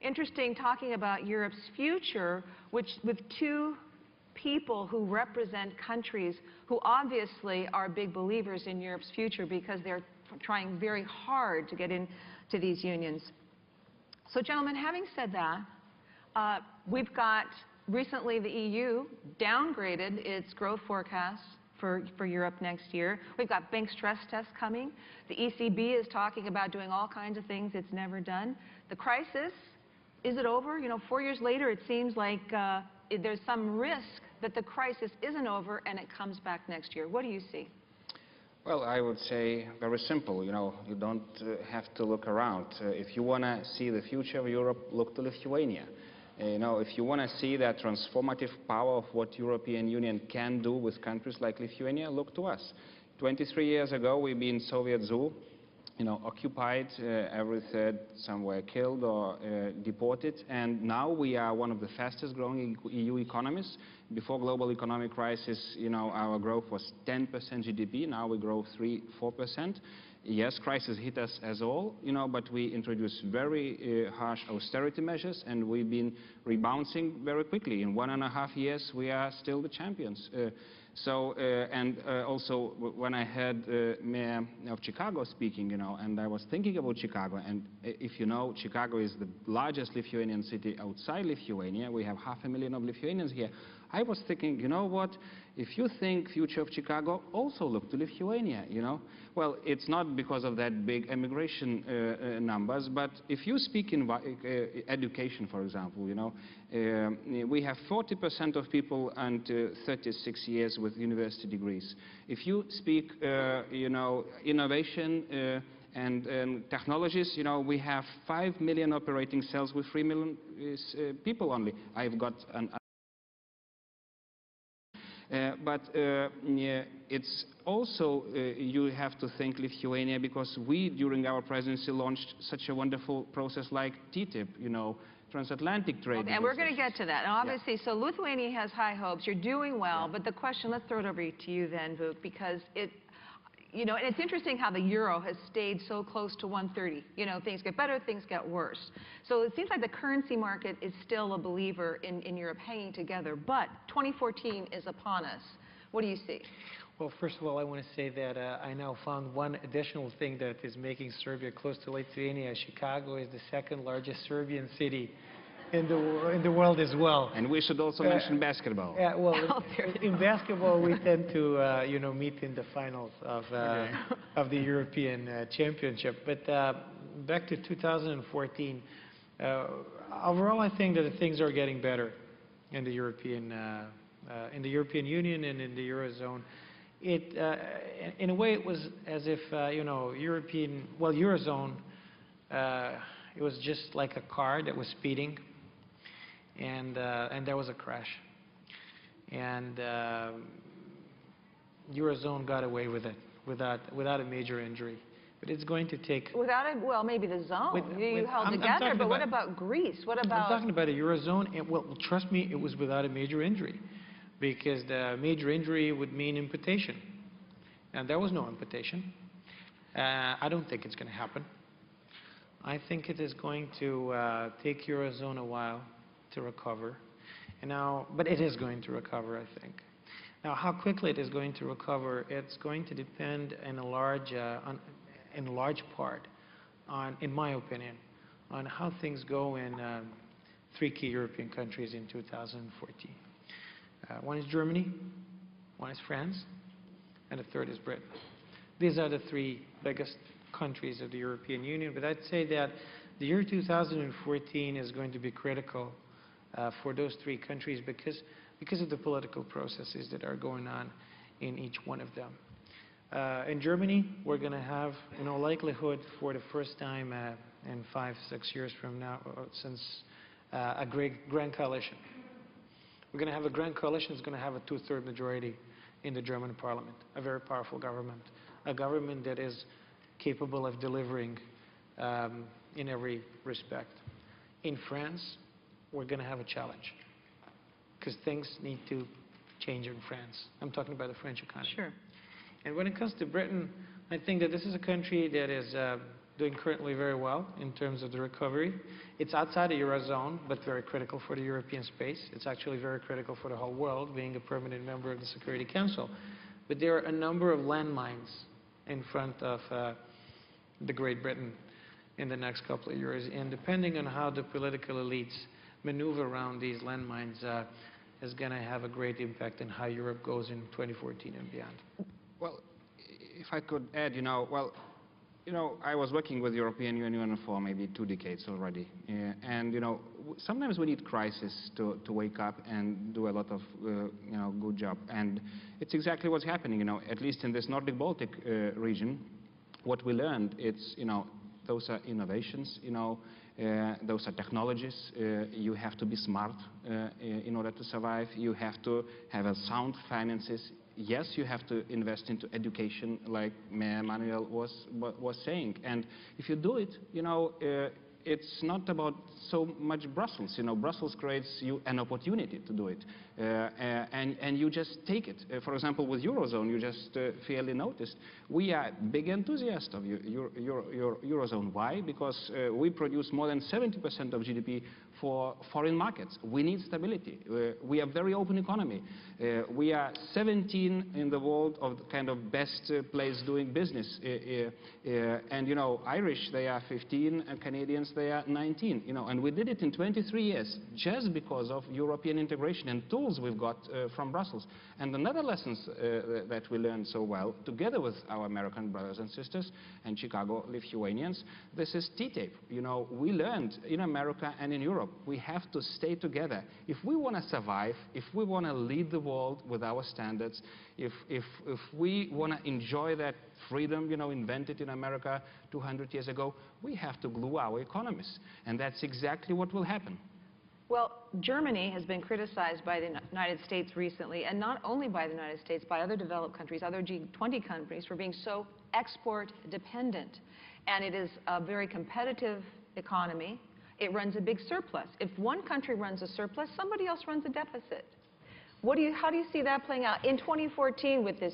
Interesting talking about Europe's future, which with two people who represent countries who obviously are big believers in Europe's future because they're trying very hard to get into these unions. So, gentlemen, having said that, we've got recently the EU downgraded its growth forecast for Europe next year. We've got bank stress tests coming. The ECB is talking about doing all kinds of things it's never done. The crisis, is it over? You know, 4 years later, it seems like there's some risk that the crisis isn't over and it comes back next year. What do you see? Well, I would say very simple. You know, you don't have to look around. If you want to see the future of Europe, look to Lithuania. You know, if you want to see that transformative power of what European Union can do with countries like Lithuania, look to us. 23 years ago, we've been Soviet zoo, you know, occupied, every third somewhere killed or deported, and now we are one of the fastest growing EU economies. Before global economic crisis, you know, our growth was 10% GDP, now we grow 3–4%. Yes, crisis hit us as all, you know, but we introduced very harsh austerity measures, and we've been rebounding very quickly. In 1.5 years, we are still the champions. Also, when I heard Mayor of Chicago speaking, you know, and I was thinking about Chicago, and if you know, Chicago is the largest Lithuanian city outside Lithuania. We have 500,000 of Lithuanians here. I was thinking, you know what, if you think future of Chicago, also look to Lithuania, you know. Well, it's not because of that big immigration numbers, but if you speak in education, for example, you know, we have 40% of people under 36 years with university degrees. If you speak, you know, innovation and technologies, you know, we have 5 million operating cells with 3 million people only. I've got an it's also, you have to thank Lithuania because we, during our presidency, launched such a wonderful process like TTIP, you know, transatlantic trade. Okay, and we're going to get to that. And obviously, yeah. So Lithuania has high hopes. You're doing well, yeah. But the question, let's throw it over to you then, Vuk, because you know, and it's interesting how the euro has stayed so close to 130. You know, things get better, things get worse. So it seems like the currency market is still a believer in Europe hanging together. But 2014 is upon us. What do you see? Well, first of all, I want to say that I now found one additional thing that is making Serbia close to Lithuania. Chicago is the second largest Serbian city in the world as well. And we should also mention basketball. Yeah, well, in basketball we tend to, you know, meet in the finals of the European Championship. But back to 2014, overall I think that things are getting better in the European Union and in the Eurozone. In a way, it was as if, you know, Eurozone, it was just like a car that was speeding. And there was a crash, and Eurozone got away with it without a major injury. But it's going to take well, maybe the zone you held together. But what about Greece? What about? I'm talking about a Eurozone. And, well, trust me, it was without a major injury, because the major injury would mean amputation, and there was no amputation. I don't think it's going to happen. I think it is going to take Eurozone a while to recover, and now, but it is going to recover, I think. Now, how quickly it is going to recover, it's going to depend in a large part on, in my opinion, on how things go in 3 key European countries in 2014. One is Germany, one is France, and the third is Britain. These are the 3 biggest countries of the European Union, but I'd say that the year 2014 is going to be critical for those 3 countries because of the political processes that are going on in each one of them. In Germany, we're going to have, in all likelihood, for the first time in 5–6 years from now, since a grand coalition. We're going to have a grand coalition that's going to have a 2/3 majority in the German parliament, a very powerful government, a government that is capable of delivering in every respect. In France, we're going to have a challenge because things need to change in France. I'm talking about the French economy. Sure. And when it comes to Britain, I think that this is a country that is doing currently very well in terms of the recovery. It's outside the Eurozone, but very critical for the European space. It's actually very critical for the whole world, being a permanent member of the Security Council. But there are a number of landmines in front of the Great Britain in the next couple of years. And depending on how the political elites maneuver around these landmines is going to have a great impact on how Europe goes in 2014 and beyond. Well, if I could add, I was working with the European Union for maybe 2 decades already. And, sometimes we need crisis to wake up and do a lot of, good job. And it's exactly what's happening, at least in this Nordic-Baltic region. What we learned, it's, those are innovations, those are technologies. You have to be smart in order to survive. You have to have a sound finances. Yes, you have to invest into education, like Mayor Manuel was saying. And if you do it, it's not about so much Brussels. Brussels creates you an opportunity to do it. And you just take it. For example, with Eurozone, you just fairly noticed. We are big enthusiasts of Eurozone. Why? Because we produce more than 70% of GDP for foreign markets. We need stability. We are a very open economy. We are 17 in the world of the kind of best place doing business. And Irish, they are 15, and Canadians, they are 19. And we did it in 23 years just because of European integration and tools we've got from Brussels. And another lessons that we learned so well, together with our American brothers and sisters and Chicago Lithuanians, this is T-tape. We learned in America and in Europe, we have to stay together. If we want to survive, if we want to lead the world with our standards, if we want to enjoy that freedom, invented in America 200 years ago, we have to glue our economies. And that's exactly what will happen. Well, Germany has been criticized by the United States recently, and not only by the United States, by other developed countries, other G20 countries, for being so export dependent. And it is a very competitive economy. It runs a big surplus. If one country runs a surplus, somebody else runs a deficit. How do you see that playing out in 2014 with this,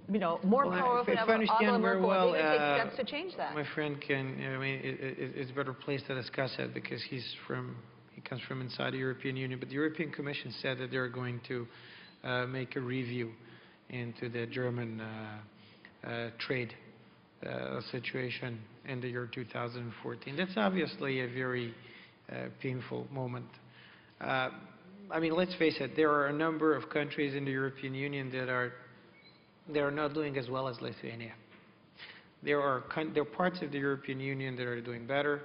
more powerful? If I understand very well, take steps to change that. My friend is better placed to discuss that because he comes from inside the European Union. But the European Commission said that they're going to make a review into the German trade situation in the year 2014. That's obviously a very painful moment. Let's face it, there are a number of countries in the European Union that are not doing as well as Lithuania. There are parts of the European Union that are doing better,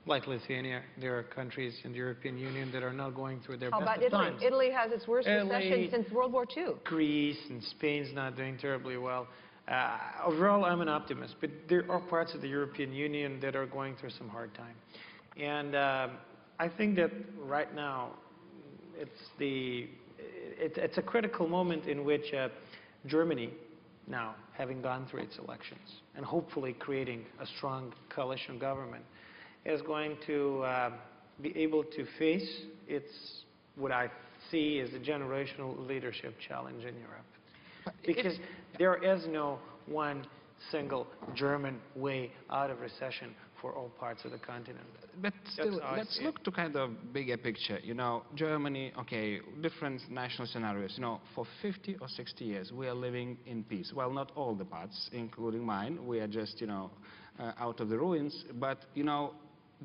like Lithuania. There are countries in the European Union that are not going through their best of times. How about Italy? Italy has its worst recession since World War II. Greece and Spain's not doing terribly well. Overall, I'm an optimist, but there are parts of the European Union that are going through some hard time. And I think that right now, it's a critical moment in which Germany, now having gone through its elections and hopefully creating a strong coalition government, is going to be able to face what I see as a generational leadership challenge in Europe. Because there is no one single German way out of recession for all parts of the continent. But still, let's look to kind of bigger picture. Germany, okay, different national scenarios. For 50 or 60 years, we are living in peace. Well, not all the parts, including mine. We are just, out of the ruins. But,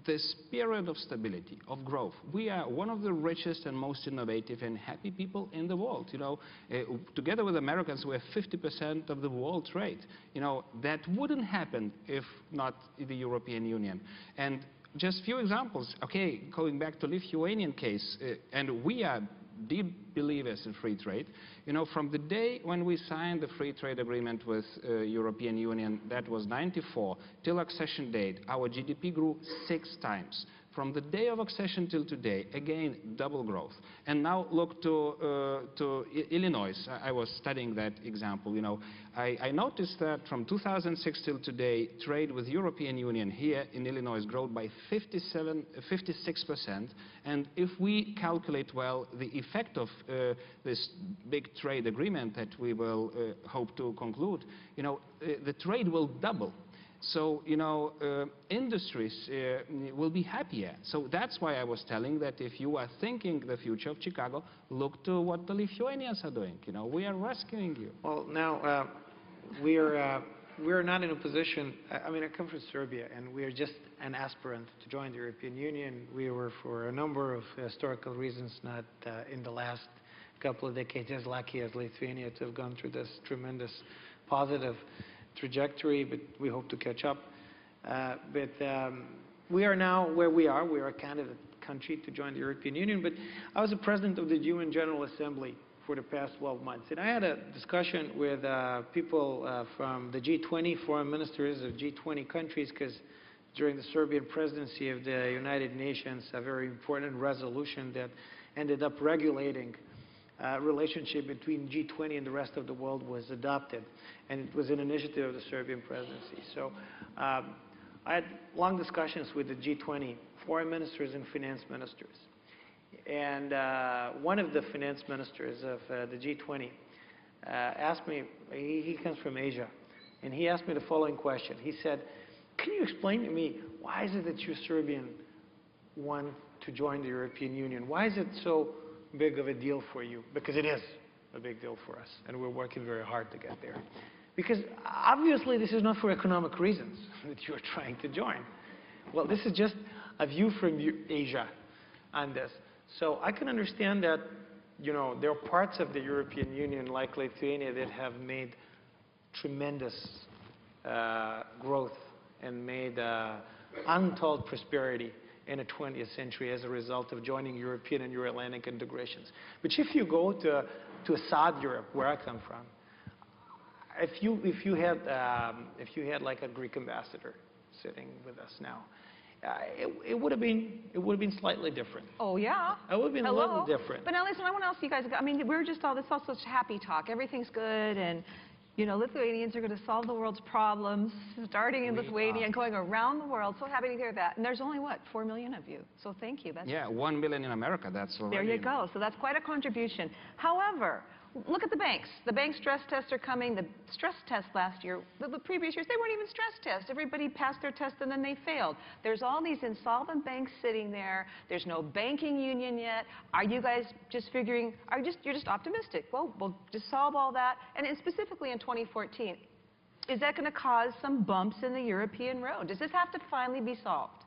this period of stability, of growth, we are one of the richest and most innovative and happy people in the world. Together with Americans, we're 50% of the world trade. That wouldn't happen if not the European Union. And just few examples. Okay, going back to Lithuanian case, and we are deep believers in free trade. From the day when we signed the free trade agreement with European Union, that was '94, till accession date, our GDP grew 6 times. From the day of accession till today, again, double growth. And now look to Illinois. I was studying that example. I noticed that from 2006 till today, trade with European Union here in Illinois growth by 56%. And if we calculate well the effect of this big trade agreement that we will hope to conclude, the trade will double. So, industries will be happier. So that's why I was telling that if you are thinking the future of Chicago, look to what the Lithuanians are doing. We are rescuing you. Well, now, we're not in a position, I mean, I come from Serbia, and we are just an aspirant to join the European Union. We were, for a number of historical reasons, not in the last couple of decades as lucky as Lithuania to have gone through this tremendous positive trajectory, but we hope to catch up. We are now where we are. We are a candidate country to join the European Union, but I was the president of the UN General Assembly for the past 12 months. And I had a discussion with people from the G20, foreign ministers of G20 countries, because during the Serbian presidency of the United Nations, a very important resolution that ended up regulating relationship between G20 and the rest of the world was adopted, and it was an initiative of the Serbian presidency. So I had long discussions with the G20 foreign ministers and finance ministers. And one of the finance ministers of the G20 asked me, he comes from Asia, and he asked me the following question. He said, can you explain to me, why is it that you Serbian want to join the European Union? Why is it so big of a deal for you? Because it is a big deal for us, and we're working very hard to get there. Because obviously this is not for economic reasons that you're trying to join. Well, this is just a view from Asia on this. So I can understand that, there are parts of the European Union, like Lithuania, that have made tremendous growth and made untold prosperity in the 20th century as a result of joining European and Euro-Atlantic integrations. But if you go to South Europe, where I come from, if you had like a Greek ambassador sitting with us now, it would have been slightly different. Oh, yeah. It would have been a little different. But now listen, I want to ask you guys, I mean, we're just all such happy talk. Everything's good, and Lithuanians are going to solve the world's problems, starting in Lithuania and going around the world. So happy to hear that. And there's only, what, 4 million of you. So thank you. Yeah, 1 million in America. That's already... There you go. So that's quite a contribution. However, look at the banks. The bank stress tests are coming. The stress tests last year, the previous years, they weren't even stress tests. Everybody passed their test and then they failed. There's all these insolvent banks sitting there. There's no banking union yet. Are you guys just figuring, you're just optimistic? Well, we'll just solve all that. And specifically in 2014, is that going to cause some bumps in the European road? Does this have to finally be solved?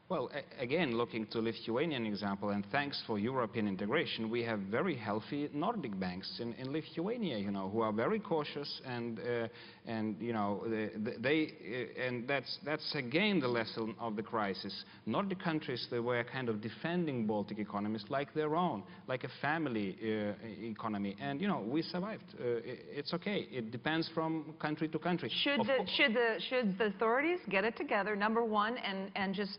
Well, again, looking to Lithuanian example, and thanks for European integration, we have very healthy Nordic banks in Lithuania, who are very cautious, and that's again the lesson of the crisis. Nordic countries, they were kind of defending Baltic economies like their own, like a family economy, and we survived. It's okay. It depends from country to country. Should the authorities get it together, number one, and just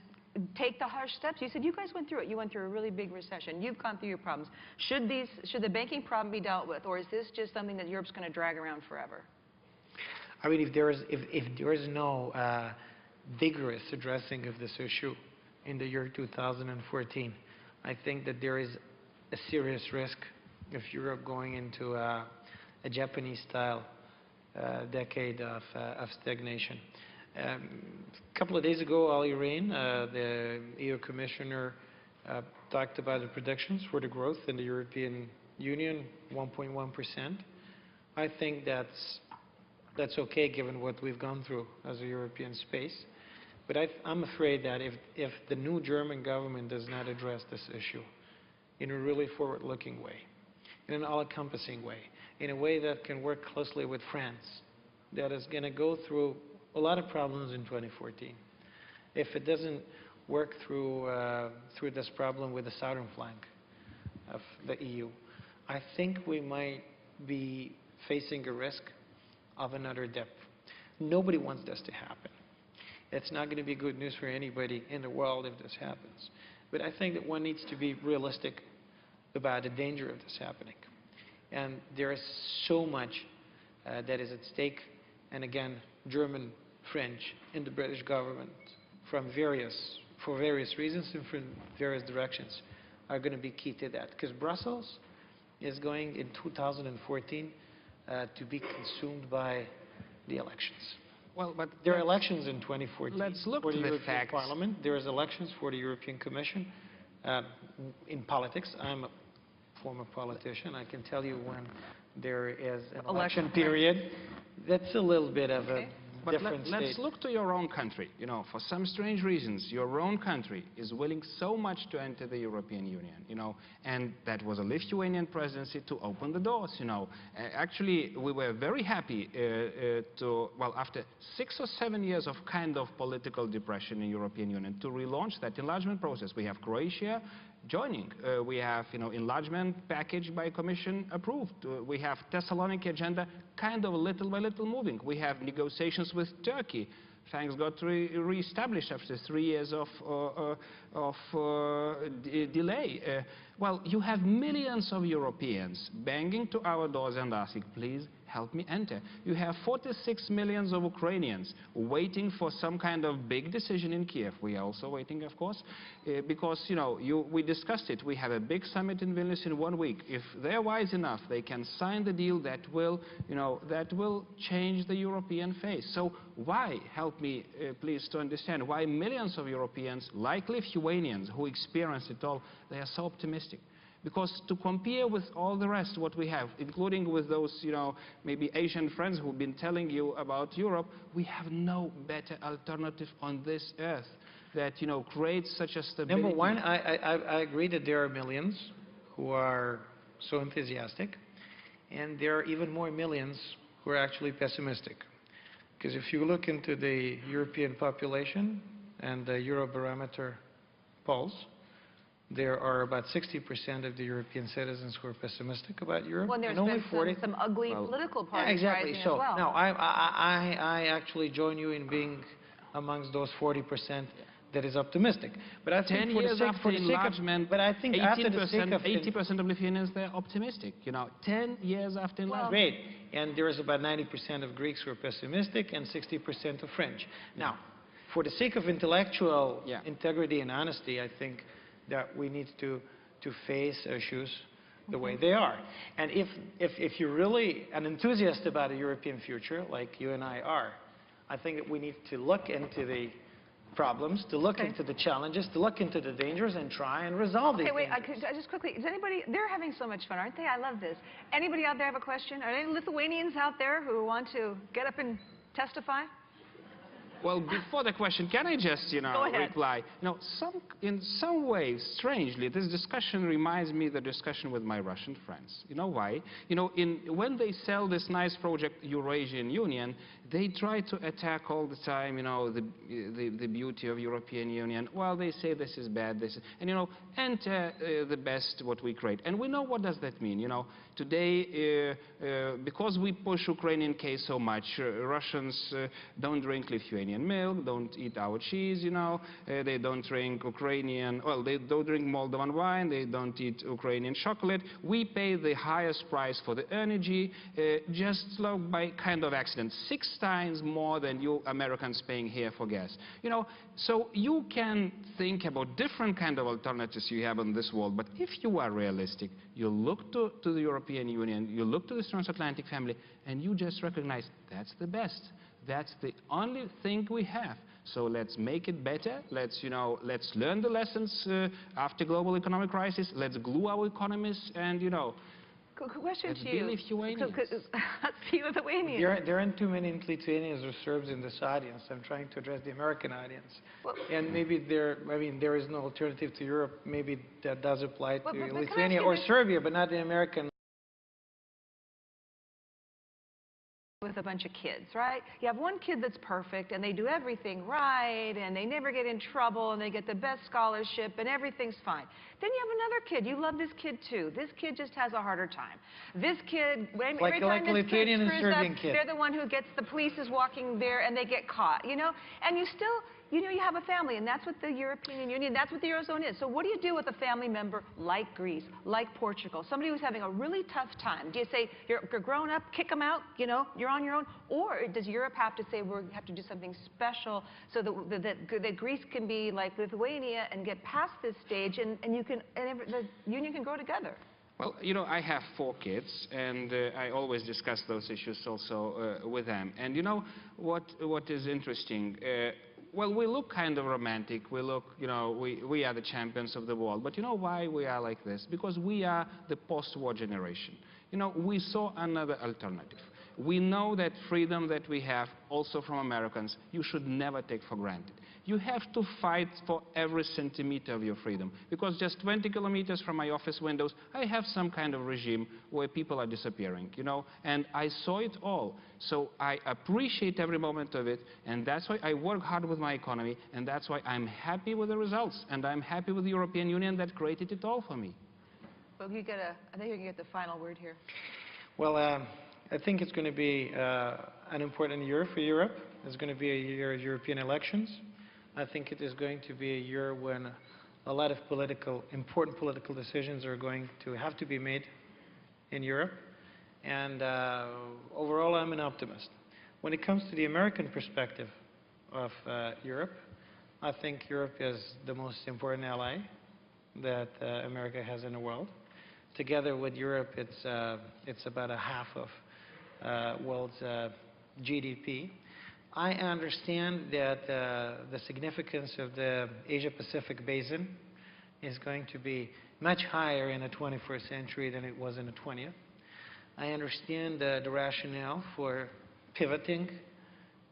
take the harsh steps? You said you guys went through it. You went through a really big recession. You've gone through your problems. Should the banking problem be dealt with, or is this just something that Europe's going to drag around forever? I mean, if there is no vigorous addressing of this issue in the year 2014, I think that there is a serious risk of Europe going into a Japanese-style decade of stagnation. A couple of days ago, Ali Rehn, the EU Commissioner, talked about the predictions for the growth in the European Union, 1.1%. I think that's okay given what we've gone through as a European space. But I'm afraid that if the new German government does not address this issue in a really forward-looking way, in an all-encompassing way, in a way that can work closely with France, that is going to go through a lot of problems in 2014. If it doesn't work through this problem with the southern flank of the EU, I think we might be facing a risk of another dip. Nobody wants this to happen. It's not going to be good news for anybody in the world if this happens. But I think that one needs to be realistic about the danger of this happening. And there is so much that is at stake. And again, German, French, and the British government, for various reasons and from various directions, are going to be key to that. Because Brussels is going in 2014 to be consumed by the elections. Well, but There are elections in 2014 let's look for to the the European facts. Parliament. There's elections for the European Commission. In politics, I'm a former politician. I can tell you when there is an election period. That's a little bit of a But different let's state. look to your own country. You know, for some strange reasons, your own country is willing so much to enter the European Union, you know, and that was a Lithuanian presidency to open the doors, you know. Actually, we were very happy well, after 6 or 7 years of kind of political depression in European Union, to relaunch that enlargement process. We have Croatia joining. We have, you know, enlargement package by Commission approved. We have Thessaloniki agenda kind of little by little moving. We have negotiations with Turkey. Thanks God re-established after 3 years of delay. Well, you have millions of Europeans banging to our doors and asking, please help me enter. You have 46 million of Ukrainians waiting for some kind of big decision in Kiev. We are also waiting, of course, because, you know, we discussed it. We have a big summit in Vilnius in 1 week. If they're wise enough, they can sign the deal that will, you know, that will change the European face. So why, help me please to understand, why millions of Europeans, like Lithuanians who experience it all, they are so optimistic? Because to compare with all the rest what we have, including with those, you know, maybe Asian friends who've been telling you about Europe, we have no better alternative on this earth that, you know, creates such a stability. Number one, I agree that there are millions who are so enthusiastic, and there are even more millions who are actually pessimistic. Because if you look into the European population and the Eurobarometer polls, there are about 60% of the European citizens who are pessimistic about Europe. Well, there's and only been 40. some ugly political parties exactly. rising So as well. no, I actually join you in being amongst those 40% that is optimistic. But I think 10 years after enlargement, but I think after the sake of 80% of Lithuanians, they're optimistic. You know, 10 years after enlargement. Great. And there is about 90% of Greeks who are pessimistic and 60% of French. Now, for the sake of intellectual integrity and honesty, I think that we need to face issues the way they are. And if you're really an enthusiast about a European future, like you and I are, I think that we need to look into the problems, to look into the challenges, to look into the dangers and try and resolve these wait, dangers. just quickly, is anybody, they're having so much fun, aren't they? I love this. Anybody out there have a question? Are there any Lithuanians out there who want to get up and testify? Well, before the question, can I just, you know, reply? You know, in some ways, strangely, this discussion reminds me of the discussion with my Russian friends. You know why? You know, when they sell this nice project, Eurasian Union, they try to attack all the time, you know, the beauty of European Union. Well, they say this is bad, and, you know, enter the best what we create. And we know what does that mean, you know. Today, because we push Ukrainian case so much, Russians don't drink Lithuanian milk, don't eat our cheese, you know, they don't drink Ukrainian, well, they don't drink Moldovan wine, they don't eat Ukrainian chocolate. We pay the highest price for the energy, just like by kind of accident, 6 times more than you Americans paying here for gas. You know, so you can think about different kind of alternatives you have in this world, but if you are realistic, you look to the European Union, you look to this transatlantic family, and you just recognize that's the best. That's the only thing we have. So let's make it better. Let's, you know, let's learn the lessons after global economic crisis. Let's glue our economies and, you know, Question to you. Lithuanians. Let's be Lithuanians. There aren't too many Lithuanians or Serbs in this audience. I'm trying to address the American audience. Well, and maybe there is no alternative to Europe. Maybe that does apply to Lithuania or Serbia, but not the American. With a bunch of kids, right? You have one kid that's perfect and they do everything right and they never get in trouble and they get the best scholarship and everything's fine. Then you have another kid. You love this kid too. This kid just has a harder time. This kid, every time this kid screws up, they're the one who gets, the police is walking there and they get caught, you know? And you still, you know, you have a family, and that's what the European Union, that's what the Eurozone is. So what do you do with a family member like Greece, like Portugal, somebody who's having a really tough time? Do you say, you're grown up, kick them out, you know, you're on your own? Or does Europe have to say, we have to do something special so that Greece can be like Lithuania and get past this stage and the Union can grow together? Well, I have 4 kids, and I always discuss those issues also with them. And what is interesting? Well, we look kind of romantic. We look, we are the champions of the world. But you know why we are like this? Because we are the post-war generation. We saw another alternative. We know that freedom that we have, also from Americans, you should never take for granted. You have to fight for every centimeter of your freedom. Because just 20 kilometers from my office windows, I have some kind of regime where people are disappearing, and I saw it all. So I appreciate every moment of it, and that's why I work hard with my economy, and that's why I'm happy with the results, and I'm happy with the European Union that created it all for me. Well, I think you can get the final word here. Well, I think it's going to be an important year for Europe. It's going to be a year of European elections. I think it is going to be a year when a lot of important political decisions are going to have to be made in Europe. And overall, I'm an optimist. When it comes to the American perspective of Europe, I think Europe is the most important ally that America has in the world. Together with Europe, it's about a half of world's GDP. I understand that the significance of the Asia-Pacific basin is going to be much higher in the 21st century than it was in the 20th. I understand the rationale for pivoting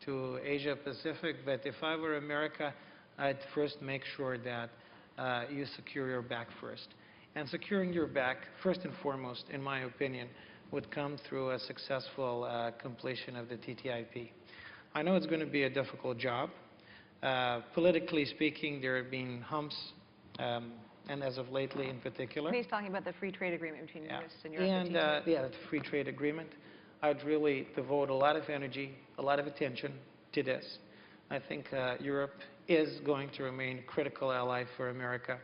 to Asia-Pacific, but if I were America, I'd first make sure that you secure your back first. And securing your back, first and foremost, in my opinion, would come through a successful completion of the TTIP. I know it's going to be a difficult job. Politically speaking, there have been humps, and as of lately in particular. He's talking about the free trade agreement between US and Europe. And the free trade agreement. I'd really devote a lot of energy, a lot of attention to this. I think Europe is going to remain a critical ally for America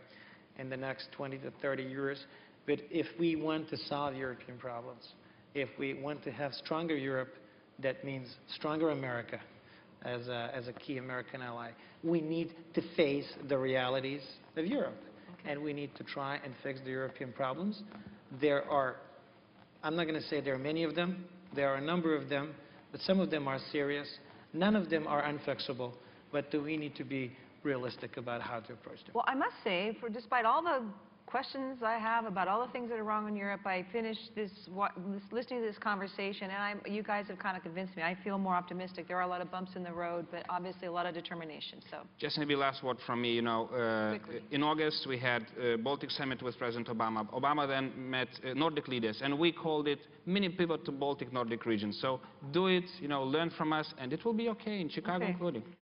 in the next 20 to 30 years. But if we want to solve European problems, if we want to have stronger Europe, that means stronger America as a key American ally. We need to face the realities of Europe. Okay. And we need to try and fix the European problems. There are, I'm not going to say there are many of them. There are a number of them, but some of them are serious. None of them are unfixable, but we need to be realistic about how to approach them. Well, I must say, despite all the questions I have about all the things that are wrong in Europe, I finished listening to this conversation, and you guys have kind of convinced me. I feel more optimistic. There are a lot of bumps in the road, but obviously a lot of determination. So, just maybe last word from me. In August we had a Baltic summit with President Obama. Obama then met Nordic leaders, and we called it Mini Pivot to Baltic Nordic Region. So do it, learn from us, and it will be okay in Chicago, including.